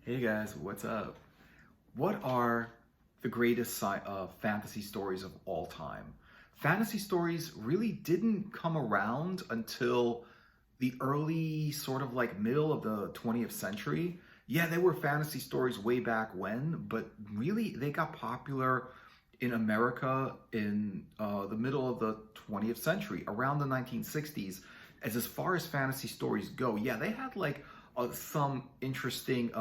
Hey guys, what's up? What are the greatest fantasy stories of all time? Fantasy stories really didn't come around until the early, sort of like middle of the 20th century. Yeah, there were fantasy stories way back when, but really they got popular in America in the middle of the 20th century, around the 1960s. As far as fantasy stories go, yeah, they had like some interesting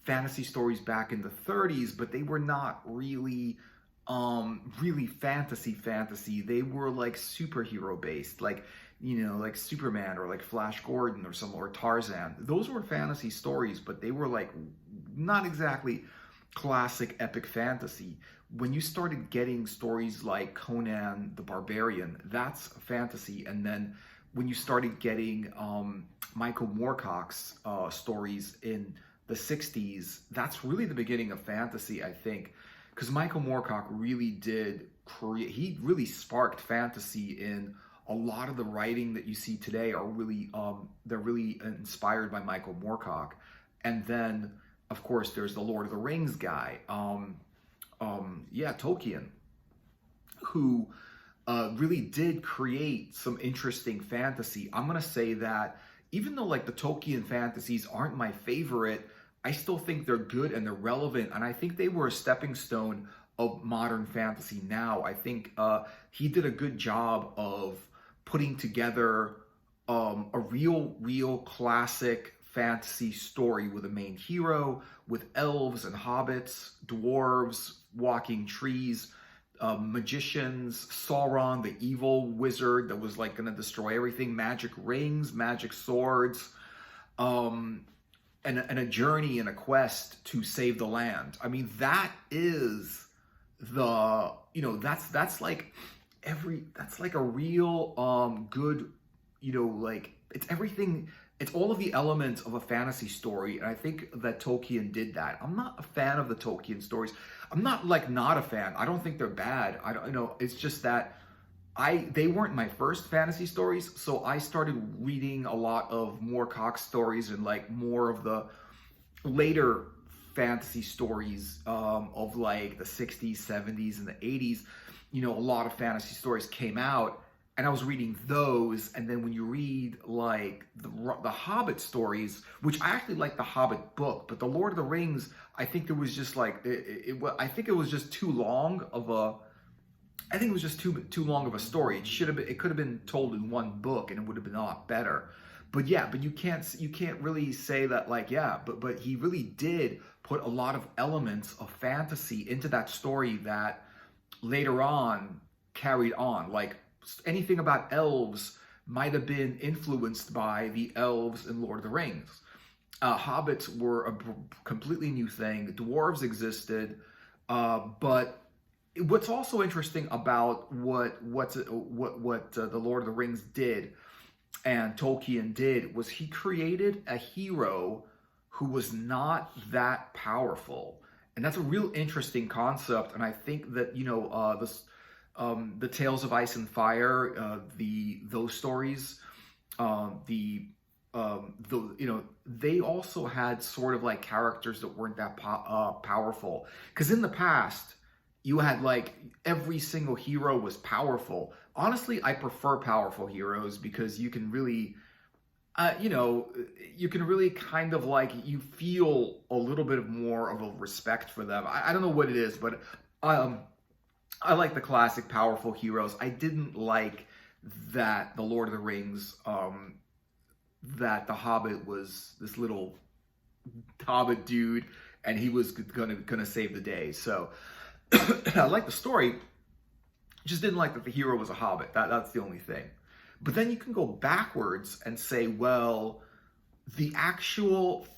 fantasy stories back in the 30s, but they were not really fantasy. They were like superhero based, like like Superman or like Flash Gordon or Tarzan. Those were fantasy stories, but they were like not exactly classic epic fantasy. When you started getting stories like Conan the Barbarian, that's fantasy. And then when you started getting Michael Moorcock's stories in the 60s, that's really the beginning of fantasy, I think. Because Michael Moorcock really did create, he really sparked fantasy in a lot of the writing that you see today are really, they're really inspired by Michael Moorcock. And then, of course, there's the Lord of the Rings guy, Tolkien, who really did create some interesting fantasy. I'm gonna say that even though like the Tolkien fantasies aren't my favorite, I still think they're good and they're relevant, and I think they were a stepping stone of modern fantasy now. I think he did a good job of putting together a real classic fantasy story with a main hero, with elves and hobbits, dwarves, walking trees, magicians, Sauron, the evil wizard that was like going to destroy everything, magic rings, magic swords, and a journey and a quest to save the land. I mean, that is that's like that's like a real good, like it's everything. It's all of the elements of a fantasy story, and I think that Tolkien did that. I'm not a fan of the Tolkien stories. I'm not like not a fan. I don't think they're bad. I don't, it's just that they weren't my first fantasy stories, so I started reading a lot of Moorcock stories and like more of the later fantasy stories of like the 60s, 70s, and the 80s. A lot of fantasy stories came out, and I was reading those. And then when you read like the Hobbit stories, which I actually like the Hobbit book, but the Lord of the Rings, I think it was just like I think it was just too long of a. I think it was just too long of a story. It could have been told in one book, and it would have been a lot better. But yeah, but you can't really say that like but he really did put a lot of elements of fantasy into that story that later on carried on. Like anything about elves might have been influenced by the elves in Lord of the Rings. Hobbits were a completely new thing. Dwarves existed, but what's also interesting about what the Lord of the Rings did and Tolkien did was he created a hero who was not that powerful, and that's a real interesting concept. And I think that the Tales of Ice and Fire, those stories, they also had sort of like characters that weren't that powerful, because in the past you had like every single hero was powerful. Honestly, I prefer powerful heroes because you can really, you can really kind of like, you feel a little bit more of a respect for them. I don't know what it is, but I like the classic powerful heroes. I didn't like that the Lord of the Rings, that the Hobbit was this little Hobbit dude, and he was gonna save the day. So I like the story, just didn't like that the hero was a hobbit. That's the only thing. But then you can go backwards and say, well, the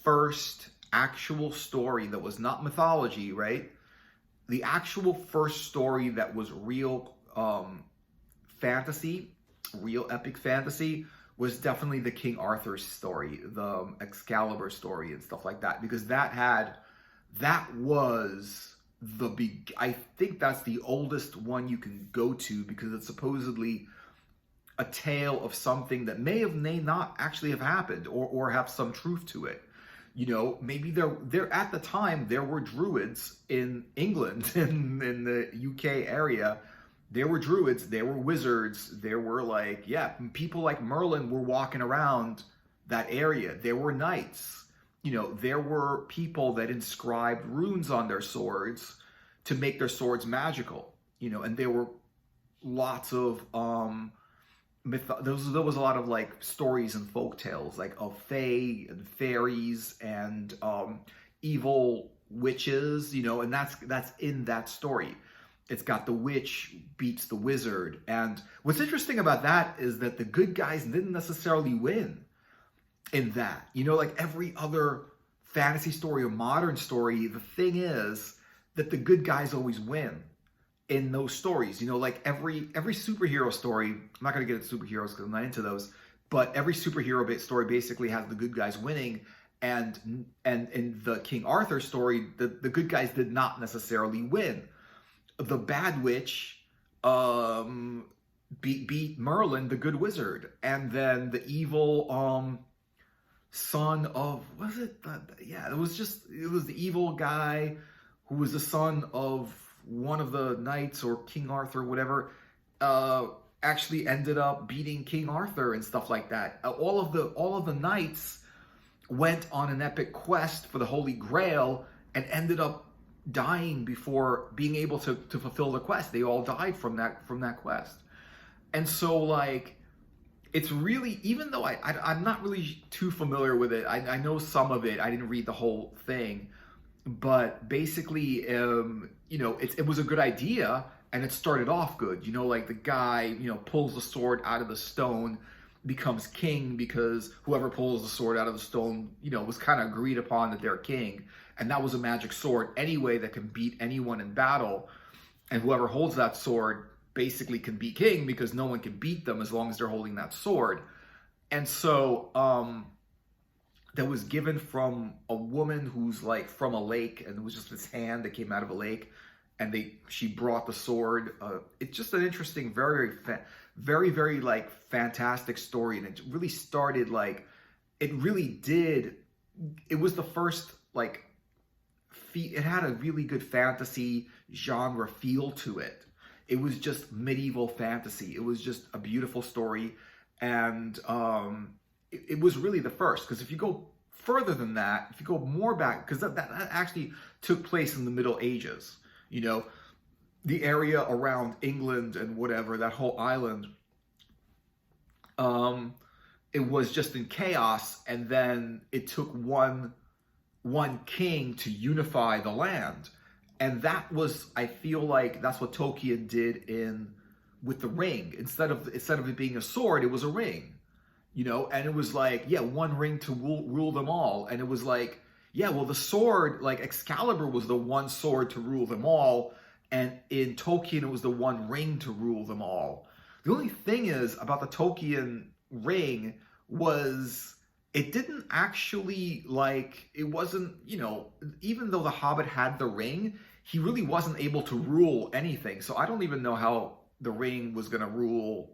first actual story that was not mythology, right? The actual first story that was real fantasy, real epic fantasy, was definitely the King Arthur story, the Excalibur story and stuff like that, because that was I think that's the oldest one you can go to, because it's supposedly a tale of something that may not actually have happened, or have some truth to it. You know, maybe there at the time there were druids in England in the UK area. There were druids, there were wizards, there were like, yeah, people like Merlin were walking around that area. There were knights. You know, there were people that inscribed runes on their swords to make their swords magical. You know, and there were lots of there was a lot of like stories and folk tales like of fae and fairies and evil witches, you know, and that's in that story. It's got the witch beats the wizard, and what's interesting about that is that the good guys didn't necessarily win in that. You know, like every other fantasy story or modern story, the thing is that the good guys always win in those stories. You know, like every superhero story, I'm not going to get into superheroes because I'm not into those, but every superhero story basically has the good guys winning. And in the King Arthur story, the good guys did not necessarily win. The bad witch beat Merlin, the good wizard, and then the evil son of, was it? Yeah, it was the evil guy who was the son of one of the knights or King Arthur, whatever, actually ended up beating King Arthur and stuff like that. All of the knights went on an epic quest for the Holy Grail and ended up dying before being able to fulfill the quest. They all died from that quest. And so like, it's really, even though I'm not really too familiar with it, I know some of it, I didn't read the whole thing, but basically, you know, it was a good idea, and it started off good. You know, like the guy, you know, pulls the sword out of the stone, becomes king because whoever pulls the sword out of the stone, you know, was kind of agreed upon that they're king. And that was a magic sword anyway that can beat anyone in battle. And whoever holds that sword basically can be king because no one can beat them as long as they're holding that sword. And so, that was given from a woman who's like from a lake, and it was just this hand that came out of a lake, and she brought the sword. It's just an interesting, very like fantastic story, and it really started like, it was the first like, it had a really good fantasy genre feel to it. It was just medieval fantasy. It was just a beautiful story, and it was really the first, because if you go further than that, if you go more back, because that actually took place in the Middle Ages, you know, the area around England and whatever, that whole island, it was just in chaos, and then it took one king to unify the land. And that was, I feel like that's what Tolkien did with the ring. Instead of it being a sword, it was a ring. You know, and it was like, yeah, one ring to rule them all. And it was like, yeah, well, the sword, like Excalibur was the one sword to rule them all. And in Tolkien, it was the one ring to rule them all. The only thing is about the Tolkien ring was it didn't actually, like, it wasn't, you know, even though the Hobbit had the ring, he really wasn't able to rule anything. So I don't even know how the ring was going to rule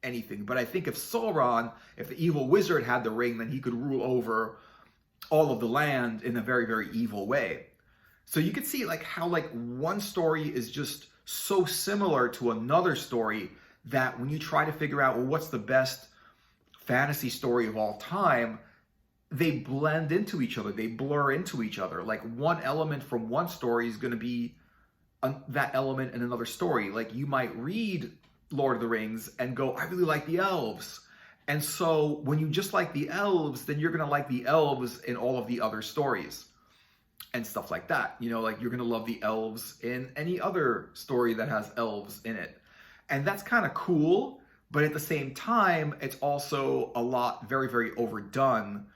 anything. But I think if Sauron, if the evil wizard had the ring, then he could rule over all of the land in a very, very evil way. So you could see like how like one story is just so similar to another story that when you try to figure out, well, what's the best fantasy story of all time, they blend into each other, they blur into each other. Like one element from one story is going to be that element in another story. Like you might read Lord of the Rings and go, I really like the elves. And so when you just like the elves, then you're going to like the elves in all of the other stories and stuff like that. You know, like you're going to love the elves in any other story that has elves in it. And that's kind of cool. But at the same time, it's also a lot very, very overdone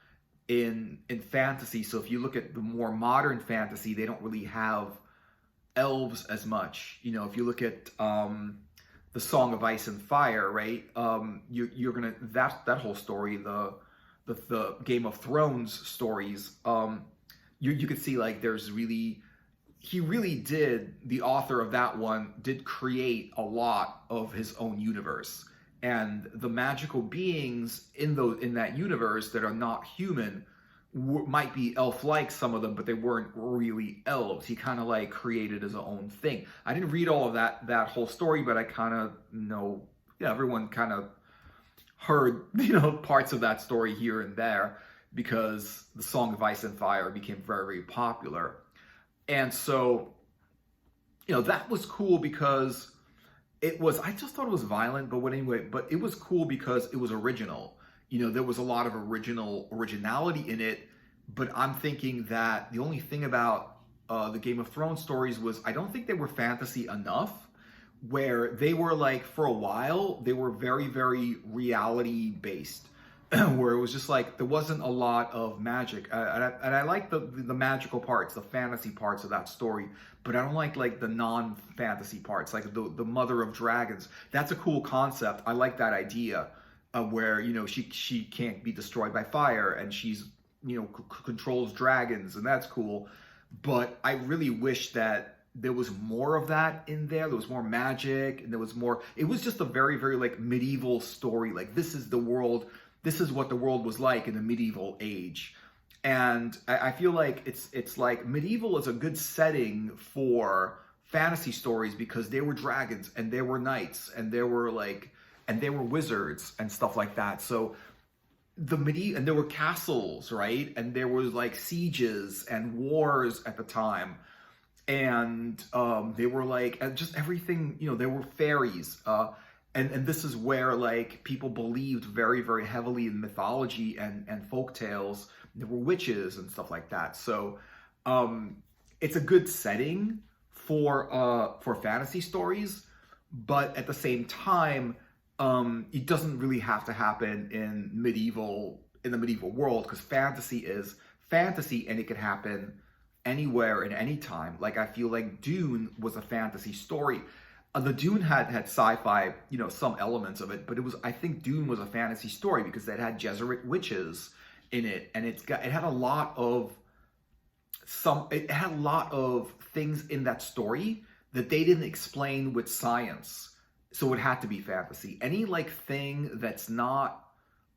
in fantasy. So if you look at the more modern fantasy, they don't really have elves as much. You know, if you look at the Song of Ice and Fire, right? You're gonna that whole story, the Game of Thrones stories. You could see like the author of that one did create a lot of his own universe, and the magical beings in that universe that are not human might be elf-like, some of them, but they weren't really elves. He kind of like created his own thing. I didn't read all of that whole story, but I kind of know, yeah, everyone kind of heard, parts of that story here and there because the Song of Ice and Fire became very, very popular. And so, that was cool because I just thought it was violent, but it was cool because it was original. There was a lot of originality in it, but I'm thinking that the only thing about the Game of Thrones stories was I don't think they were fantasy enough, where they were like, for a while, they were very, very reality based, where it was just like, there wasn't a lot of magic. And I like the magical parts, the fantasy parts of that story, but I don't like the non-fantasy parts, like the Mother of Dragons. That's a cool concept. I like that idea. Where she can't be destroyed by fire, and she's controls dragons, and that's cool. But I really wish that there was more of that in there. There was more magic, and there was more. It was just a very, very like medieval story. Like, this is the world. This is what the world was like in the medieval age. And I feel like it's like medieval is a good setting for fantasy stories because there were dragons and there were knights and there were wizards and stuff like that. So and there were castles, right? And there was like sieges and wars at the time. And they were like, just everything, there were fairies. And this is where like people believed very, very heavily in mythology and folk tales. There were witches and stuff like that. So it's a good setting for fantasy stories, but at the same time, it doesn't really have to happen in the medieval world, because fantasy is fantasy and it could happen anywhere and anytime. Like, I feel like Dune was a fantasy story. The Dune had sci-fi, some elements of it, but I think Dune was a fantasy story because it had Jesuit witches in it, and it had a lot of things in that story that they didn't explain with science. So it had to be fantasy. Any like thing that's not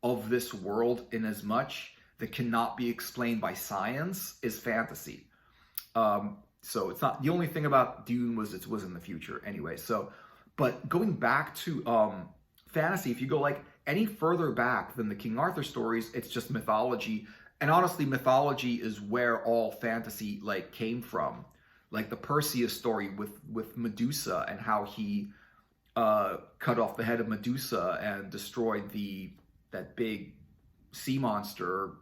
of this world in as much that cannot be explained by science is fantasy. So it's not, the only thing about Dune was it was in the future anyway. So, but going back to fantasy, if you go like any further back than the King Arthur stories, it's just mythology. And honestly, mythology is where all fantasy like came from. Like the Perseus story with Medusa and how he cut off the head of Medusa and destroyed that big sea monster,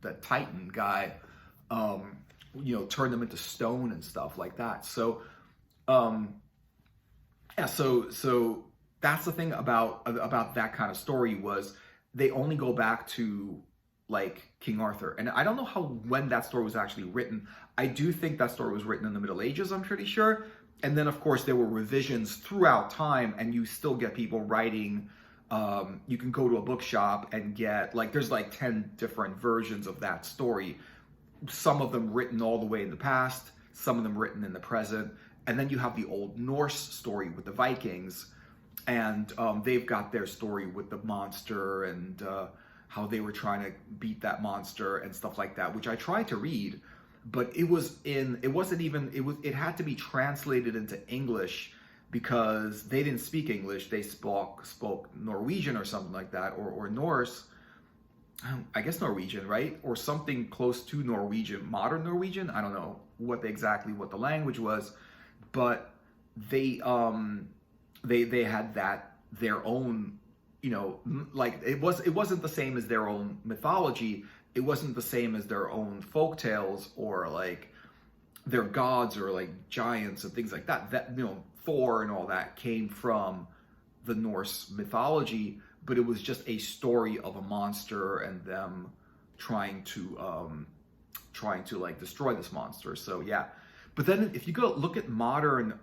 that Titan guy, turned them into stone and stuff like that. So, so that's the thing about that kind of story, was they only go back to like King Arthur. And I don't know when that story was actually written. I do think that story was written in the Middle Ages, I'm pretty sure. And then, of course, there were revisions throughout time, and you still get people writing. You can go to a bookshop and get, like, there's like 10 different versions of that story. Some of them written all the way in the past, some of them written in the present. And then you have the Old Norse story with the Vikings, and they've got their story with the monster and how they were trying to beat that monster and stuff like that, which I tried to read. But it had to be translated into English because they didn't speak English. They spoke Norwegian or something like that, or Norse. I guess Norwegian, right? Or something close to Norwegian, modern Norwegian. I don't know exactly what the language was, but they had their own, like it wasn't the same as their own mythology. It wasn't the same as their own folk tales or like their gods or like giants and things like that. That, Thor and all that came from the Norse mythology, but it was just a story of a monster and them trying to like destroy this monster. So yeah. But then if you go look at modern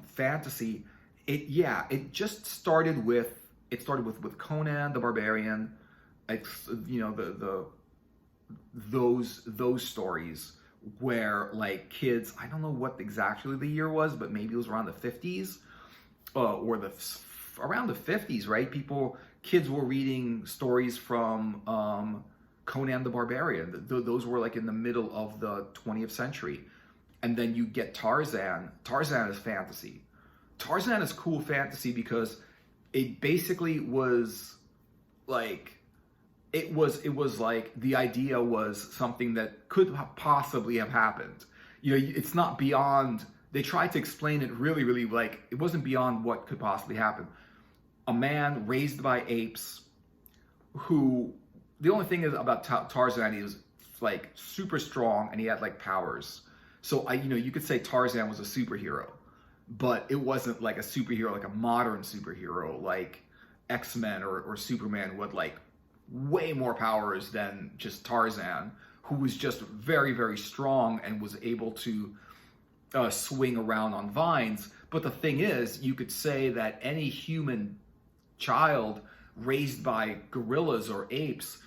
fantasy, it just started with Conan the Barbarian. It's, those stories where like kids, I don't know what exactly the year was, but maybe it was around the 50s or around the 50s, right? Kids were reading stories from Conan the Barbarian. Those were like in the middle of the 20th century. And then you get Tarzan. Tarzan is fantasy. Tarzan is cool fantasy because it basically was like, it was like the idea was something that could possibly have happened. You know, it's not beyond, they tried to explain it really, really like, it wasn't beyond what could possibly happen. A man raised by apes who, the only thing is about Tarzan, he was like super strong and he had like powers. So you could say Tarzan was a superhero, but it wasn't like a superhero, like a modern superhero, like X-Men or Superman with like way more powers than just Tarzan, who was just very, very strong and was able to swing around on vines. But the thing is, you could say that any human child raised by gorillas or apes,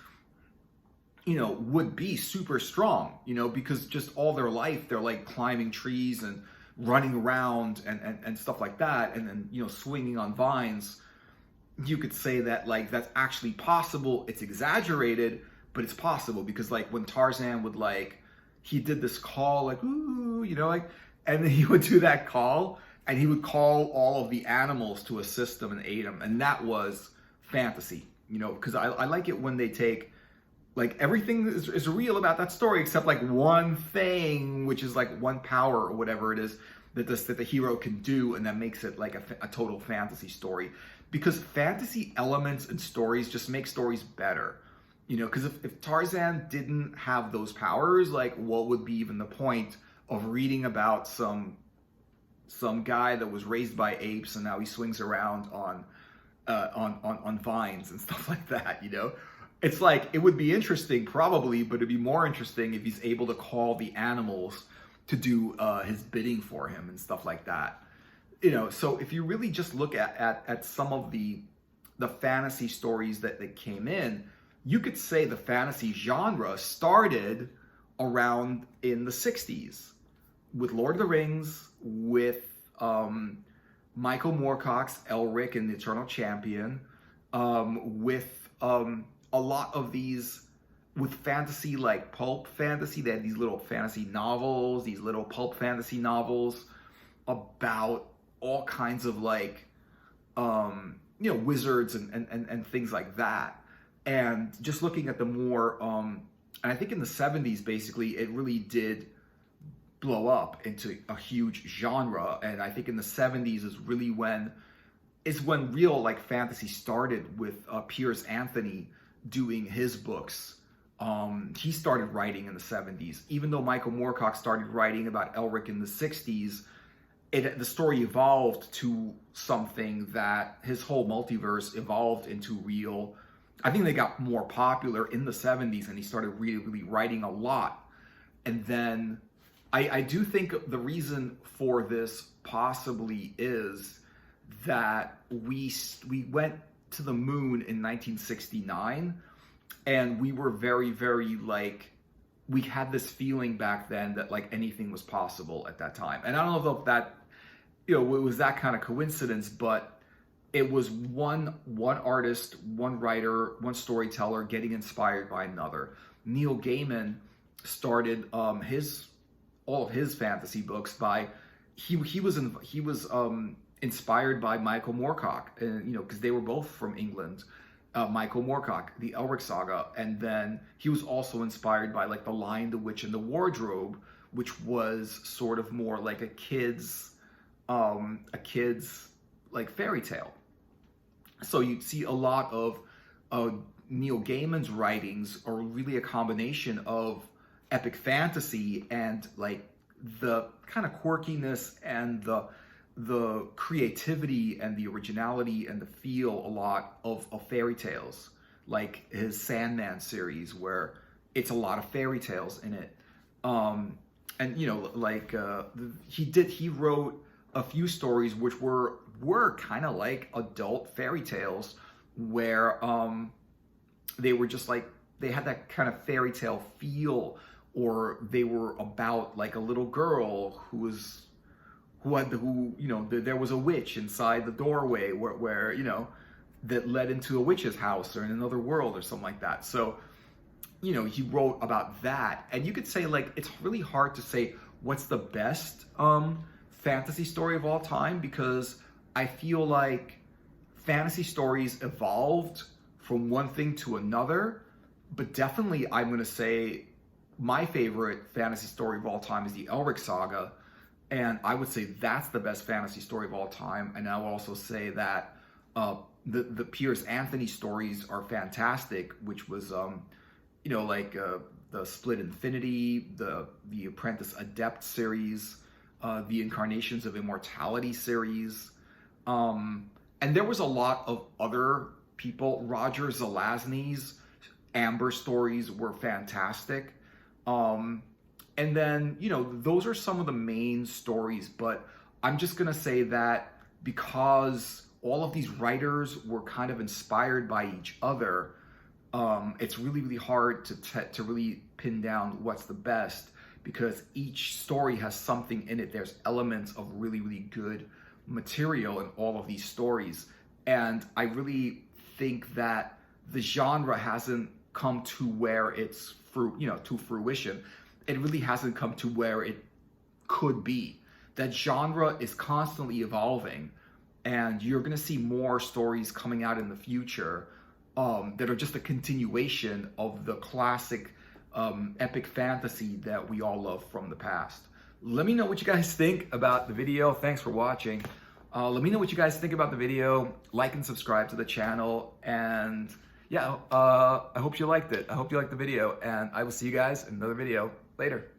would be super strong, because just all their life, they're like climbing trees and running around and stuff like that. And then, swinging on vines. You could say that like, that's actually possible. It's exaggerated, but it's possible because like when Tarzan would like, he did this call like, ooh, like, and then he would do that call and he would call all of the animals to assist him and aid him. And that was fantasy, because I like it when they take, like everything is real about that story except like one thing, which is like one power or whatever it is that the hero can do, and that makes it like a total fantasy story. Because fantasy elements and stories just make stories better, because if Tarzan didn't have those powers, like what would be even the point of reading about some guy that was raised by apes and now he swings around on vines and stuff like that, It's like, it would be interesting probably, but it'd be more interesting if he's able to call the animals to do his bidding for him and stuff like that. So if you really just look at some of the fantasy stories that came in, you could say the fantasy genre started around in the 60s with Lord of the Rings, with Michael Moorcock's Elric and the Eternal Champion, with a lot of these, with fantasy, like pulp fantasy. They had these little fantasy novels, these little pulp fantasy novels about all kinds of like, wizards and things like that. And just looking at the more, and I think in the 70s, basically, it really did blow up into a huge genre. And I think in the 70s is really when real like fantasy started with Piers Anthony doing his books. He started writing in the 70s. Even though Michael Moorcock started writing about Elric in the 60s, the story evolved to something that his whole multiverse evolved into real. I think they got more popular in the 70s and he started really, really writing a lot. And then I do think the reason for this possibly is that we went to the moon in 1969 and we were very, very like, we had this feeling back then that like anything was possible at that time. And I don't know if that, it was that kind of coincidence, but it was one artist, one writer, one storyteller getting inspired by another. Neil Gaiman started all of his fantasy books by he was inspired by Michael Moorcock, and because they were both from England. Michael Moorcock, the Elric saga, and then he was also inspired by like The Lion, the Witch, and the Wardrobe, which was sort of more like a kid's like fairy tale. So you'd see a lot of Neil Gaiman's writings are really a combination of epic fantasy and like the kind of quirkiness and the creativity and the originality and the feel a lot of fairy tales, like his Sandman series, where it's a lot of fairy tales in it. And he wrote a few stories which were kind of like adult fairy tales, where they were just like, they had that kind of fairy tale feel, or they were about like a little girl there was a witch inside the doorway where that led into a witch's house or in another world or something like that. So you know, he wrote about that. And you could say, like, it's really hard to say what's the best fantasy story of all time, because I feel like fantasy stories evolved from one thing to another. But definitely, I'm going to say my favorite fantasy story of all time is the Elric Saga. And I would say that's the best fantasy story of all time. And I will also say that the Piers Anthony stories are fantastic, which was, you know, like the Split Infinity, the Apprentice Adept series, the Incarnations of Immortality series. And there was a lot of other people. Roger Zelazny's Amber stories were fantastic. And then, you know, those are some of the main stories, but I'm just going to say that because all of these writers were kind of inspired by each other, it's really, really hard to really pin down what's the best, because each story has something in it. There's elements of really, really good material in all of these stories. And I really think that the genre hasn't come to where it's to fruition. It really hasn't come to where it could be. That genre is constantly evolving, and you're going to see more stories coming out in the future that are just a continuation of the classic epic fantasy that we all love from the past. Let me know what you guys think about the video. Thanks for watching. Let me know what you guys think about the video. Like and subscribe to the channel. And yeah, I hope you liked it. I hope you liked the video. And I will see you guys in another video later.